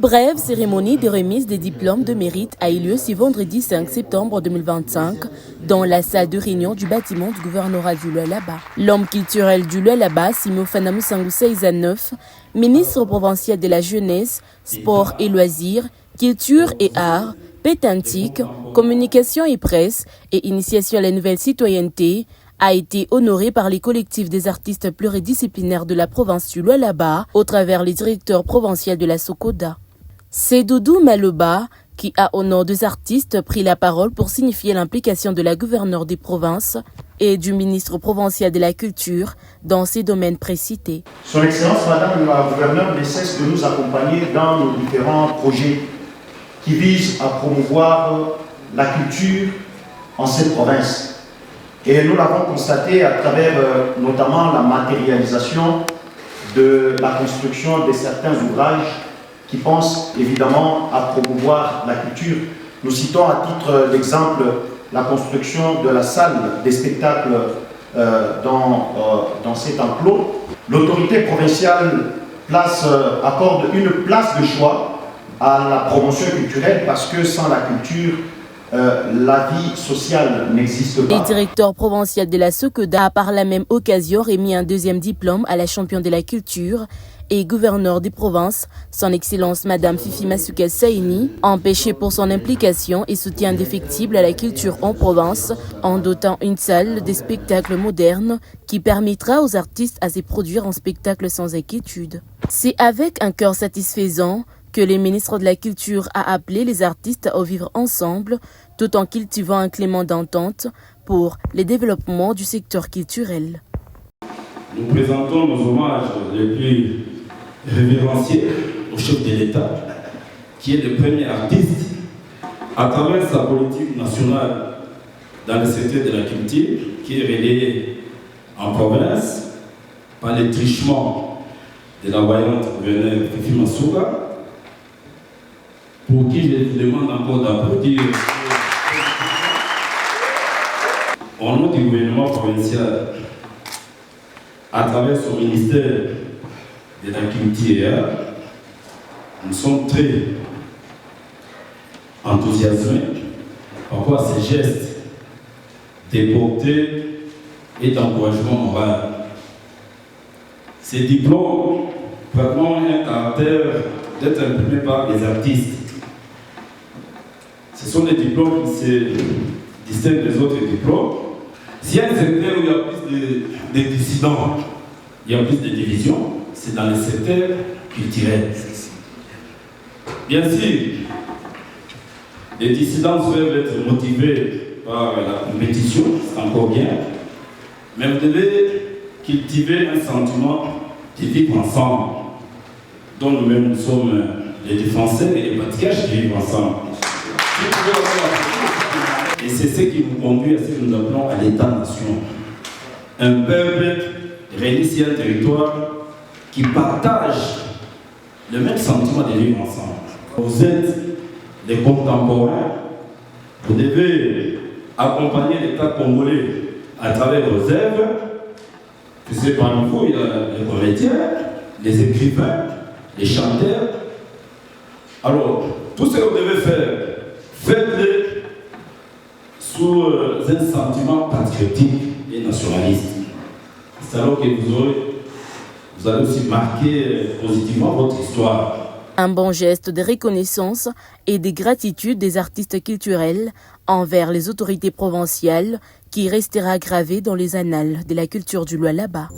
brève cérémonie de remise des diplômes de mérite a eu lieu ce vendredi 5 septembre 2025 dans la salle de réunion du bâtiment du gouvernorat du Lualaba. L'homme culturel du Lualaba, Simo Fanamu Sangoussa Isaneuf, ministre provincial de la jeunesse, sport et loisirs, culture et arts, pétantique, communication et presse et initiation à la nouvelle citoyenneté, a été honoré par les collectifs des artistes pluridisciplinaires de la province du Lualaba au travers les directeurs provinciaux de la Sokoda. C'est Doudou Maloba qui a au nom des artistes pris la parole pour signifier l'implication de la gouverneure des provinces et du ministre provincial de la culture dans ces domaines précités. Son Excellence Madame la gouverneure ne cesse de nous accompagner dans nos différents projets qui visent à promouvoir la culture en cette province. Et nous l'avons constaté à travers notamment la matérialisation de la construction de certains ouvrages qui pensent évidemment à promouvoir la culture. Nous citons à titre d'exemple la construction de la salle des spectacles dans cet enclos. L'autorité provinciale accorde une place de choix à la promotion culturelle parce que sans la culture, la vie sociale n'existe pas. Le directeur provincial de la Sokoda a par la même occasion remis un deuxième diplôme à la championne de la culture et gouverneur des provinces, son Excellence Madame Fifi Masuka Saini, empêchée pour son implication et soutien indéfectible à la culture en province, en dotant une salle de spectacles modernes qui permettra aux artistes à se produire en spectacle sans inquiétude. C'est avec un cœur satisfaisant que le ministre de la Culture a appelé les artistes à vivre ensemble tout en cultivant un climat d'entente pour le développement du secteur culturel. Nous présentons nos hommages les plus révérentiels au chef de l'État, qui est le premier artiste à travers sa politique nationale dans le secteur de la culture, qui est relayée en province par les trichements de la voyante gouverneure Fifi Masuka, pour qui je vous demande encore d'applaudir. Au nom du gouvernement provincial, à travers son ministère de la Culture, nous sommes très enthousiasmés par rapport à ces gestes de portée et d'encouragement moral. Ces diplômes vraiment ont un caractère d'être imprimés par les artistes. Ce sont des diplômes qui se distinguent des autres diplômes. S'il y a un secteur où il y a plus de dissidents, il y a plus de divisions, c'est dans le secteur culturel. Bien sûr, les dissidents peuvent être motivés par la compétition, c'est encore bien, mais vous devez cultiver un sentiment de vivre ensemble, dont nous-mêmes nous sommes les défenseurs et les pratiquants qui vivent ensemble. Et c'est ce qui nous conduit à ce que nous appelons à l'État-nation. Un peuple réuni sur un territoire qui partage le même sentiment de vivre ensemble. Vous êtes des contemporains, vous devez accompagner l'État congolais à travers vos œuvres. Puisque parmi vous, il y a les comédiens, les écrivains, les chanteurs. Alors, tout ce que vous devez faire, faites-le sous un sentiment patriotique et nationaliste. C'est alors que vous allez aussi marquer positivement votre histoire. Un bon geste de reconnaissance et de gratitude des artistes culturels envers les autorités provinciales qui restera gravé dans les annales de la culture du Lualaba.